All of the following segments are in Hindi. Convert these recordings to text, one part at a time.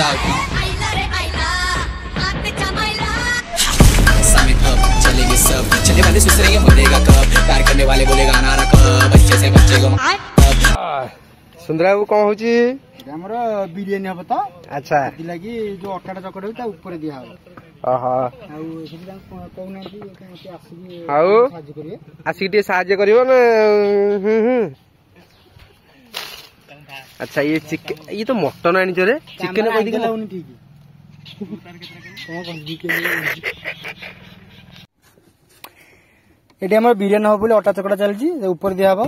साउथ समेत अब चलेंगे सब चलने वाले सुसरेंगे बोलेगा कब प्यार करने वाले बोलेगा नारा कब बच्चे से बच्चे को सुंदरा बाबू कौन होची हमर बिरयानी हम तो अच्छा लगी जो अट्टा चकड़ हो ऊपर दिया हो ओहो आसिक साहाଯ୍य करियो ना अच्छा ये चिकन ये तो मटन आनी रे चिकन कह दी ये हमर बिरयानी हम बोले अट्टा चकड़ा चलची ऊपर दिया हो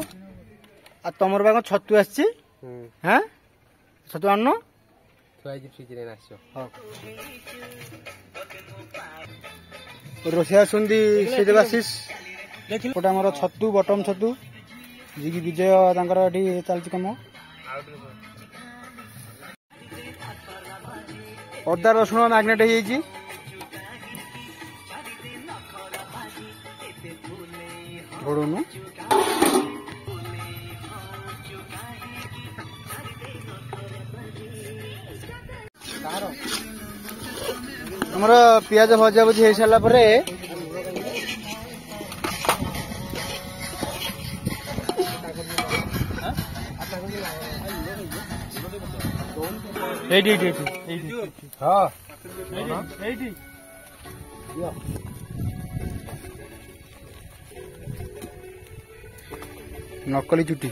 आ तमर बाग छतु आछी हां छतु आनो रोषिया सुंदी से देवाशीष गोटे आम छतु बटम छतु जी विजय चलती कम अदा रसुण मैग्नेट हो घोड़नु हमर पियाज भजा भुजी हो सारा पर नकली चुटी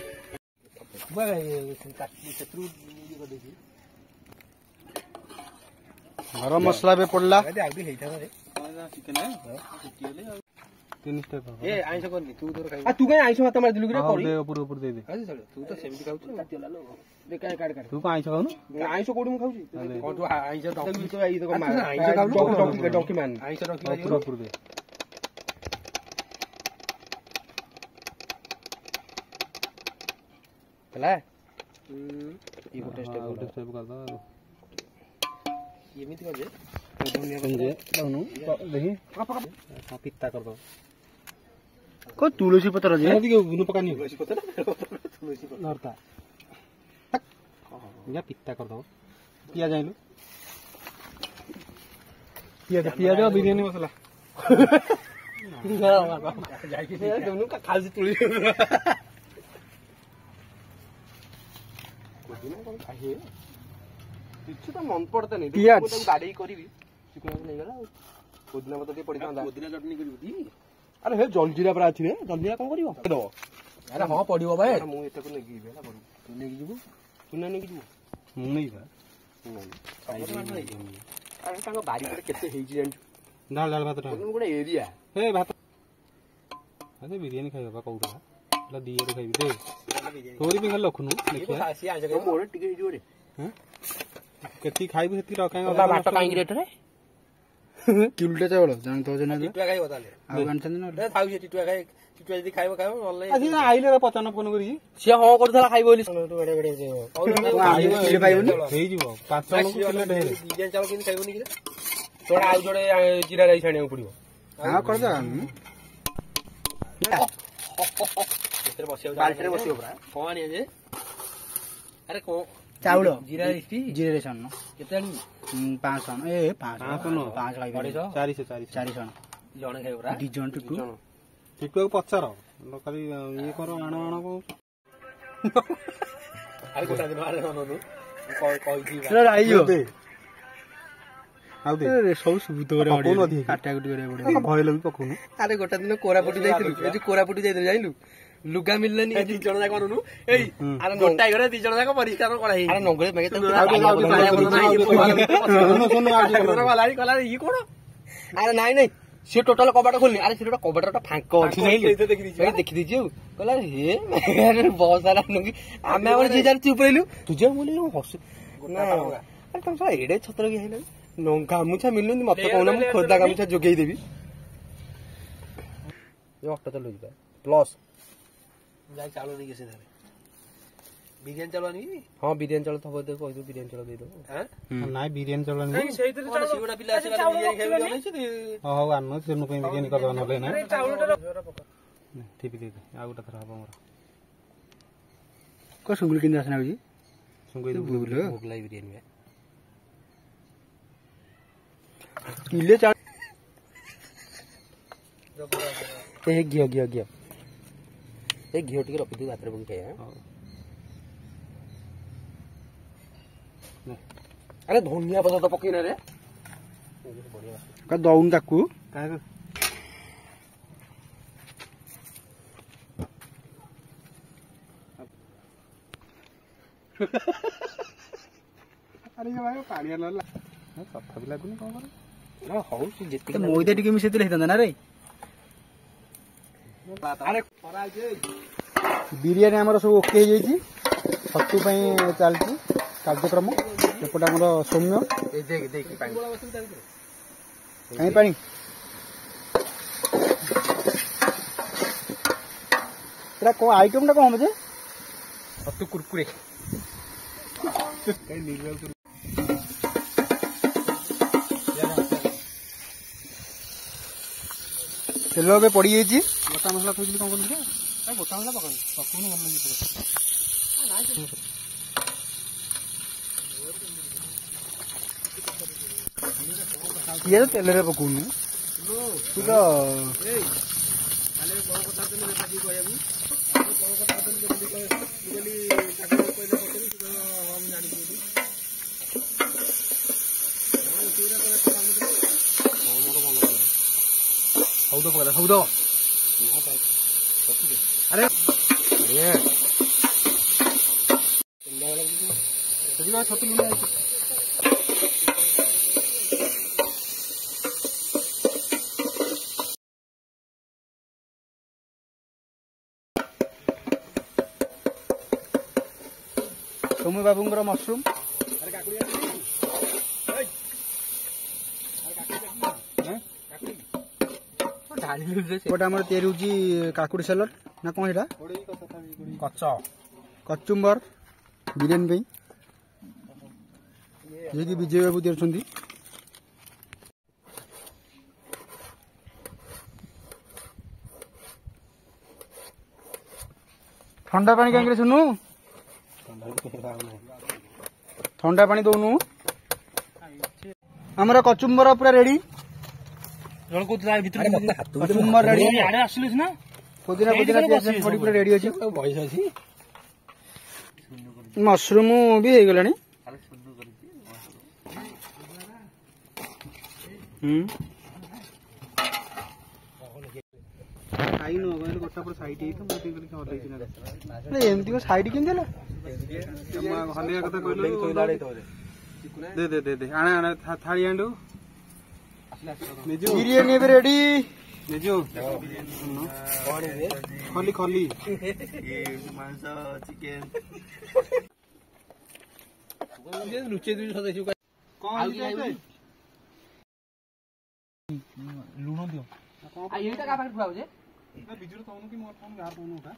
गरम मसला भी पड़ला तू कहीं आइस मत मार दिलु रे ऊपर ऊपर दे दे तू तो सेमती खाऊ दे काट काट काट तू आइस खाऊ ना आइस कोडी मु खाऊची कोन तू आइस डॉक्टर तो आई देखो मार आइस खाऊ डॉक्टर डॉक्टर मान आइस डॉक्टर ऊपर ऊपर दे चला ये को टेस्ट कर दो ये मित कर दे दोनों देखी हां पित्ता कर दो को तुलसी पत्र जे यदि गुनु पकानी तुलसी पत्र तुलसी पत्र नरता या पित्ता कर दो पिया जाइलु पिया बिरयानी मसाला जाई के दोनों का खाली तुलसी कोदिना खाइए किछु तो मन पड़ता नहीं गाड़ी करी चिकन नहीं गला कोदिना मत पड़ी था कोदिना चटनी करी अरे हे जलजीरा पर अछि रे जलजीरा कोन करिवो दो अरे हां पडिवो भाई मु एते को नेगी बेला बरु तू नेगी जीवो तू ना नेगी जीवो मु नहीं बा अरे तांग बारी पर केते हेजी जान दाल दाल भात मु गोटे एरिया हे भात अरे बिरयानी खाइबा कौटा ला दिए रे खाइबी दे तोरी भी खाल लखनु देखिया सी आ जगह मोर टिके हेजी रे हैं केती खाइबू हेती रखाएगा भात काई रेट रे किलटे चावल जान तो जना टिटुआ खाइबो ताले आ गानछन न रे थाउ टिटुआ जदी खाइबो अल्ले आसी ना आइले पचान फोन करी से हां करथला खाइबो बोली बडे बडे जे किले पाइबोनी हेई जीवो 5 जन को किले ढेर डिजाइन चावल किन खाइबोनी कि तोड़ा आउ जोडे जीरा राइस आनियो पड़िबो हां कर दा इतरे बसियो बाल्टी रे बसियो बरा कोन आनी जे अरे को चावल जीरा राइस जीरा राइस आनो केते आनी 500 ए 500 नो 5 खाइबो 400 400 जण खाइबो दी जण टुटू टिटुआ को पचार खाली ये करो आण आण को अरे गोटा दिन आरे नो कहि दी रे आइयो दे आउ दे रे सब सुबुत रे अडी काटा गुटी करे बडे भय लगी पकोनु अरे गोटा दिन कोरापुटी जाइथिलु ए जे कोरापुटी जाइथिलु जाइलु लुगा मिललनी ए दी जण जा करनु एई अरे गोटा घरे दी जण जा परिष्कार करा हे अरे नंगळे मगे तो सुनो आउ वाला कला ई कोन अरे नाही नाही से टोटल कबाट खोलनी अरे से कबाटा फांको अछि नहीं देखि दीजियो कहला हे अरे बहुत सारा नंगी आमे और जे जार चुप रहलु तुझे बोली हस ना अरे तुम सा एडे छत्र के हेले नंगा मुछा मिलनु मत कोना मु खोदा गामुछा जोगेई देबी ये ऑटो चलो जिबा प्लस जाई चालू नहीं कैसे धरे बिरयानी चलवानी हां बिरयानी चल थबो दे कहि दो बिरयानी चल दे दो हैं ना बिरयानी चलवानी नहीं सही तरे चावल सिगुडा पिला आसी बिरयानी खाइबो नहीं छी हां आनो सेनु पे बिरयानी करबा नले ना ठीक दे दे आ गोटा थरा हमर को सुंगुल किन आसना होजी सुंगुल भूगलो भूगलाई बिरयानी किले चाल ए घियो घियो घियो ए घियो टिके रखि दे भाତରେ बन खाया अरे धनिया पत्ता तो पकेना रे का दउन ताकू काहे अरे ये भाई पानी आला तथा भी लागुनी कौन करे ना हौ जेति मैदा टिके मिसेइले हेतन ना रे अरे खरा जे बिरियानी हमर सब ओके हो जाई छतु पई चलची कार्यक्रम एपटे हमर सौम्य ए देख पानी कहीं पानी तेरा को आइटम टा कौन बजे छतु कुरकुरे कहीं निगल तेल ए पड़ी जाई गोटा मसला थोड़ी कौन कर ए गोटा मसला पकड़ पकौनी भल लगी ये तो तेल रे पकौनी तू तो हौदो पकड़ हौदो अरे ये सजीवा छतु लुना सौम्य बाबूंगर मशरूम अरे काकुड़ी गोटे आम तैयारी होची काकुड़ी सैलड ना कौन है कच्च कचुम्बर बिरियानी ये कि विजय बाबू दे ठंडा पानी कहीं सुनु ठंडा पानी दौनु आमर कचुम्बर पूरा रेडी कचुम्बर रेडी पुदीना पुदीना पियाज पड़ी पूरा रेडी अच्छी मशरूम भी हो गलानी एमती साइड के आने थाली आंडू बिरियानी भी रेडी निजु खली खली लुचे लुण दियो आ एटा का पानी फुआउ जे बिजुर तौनु कि मोर फोन गार तौनु का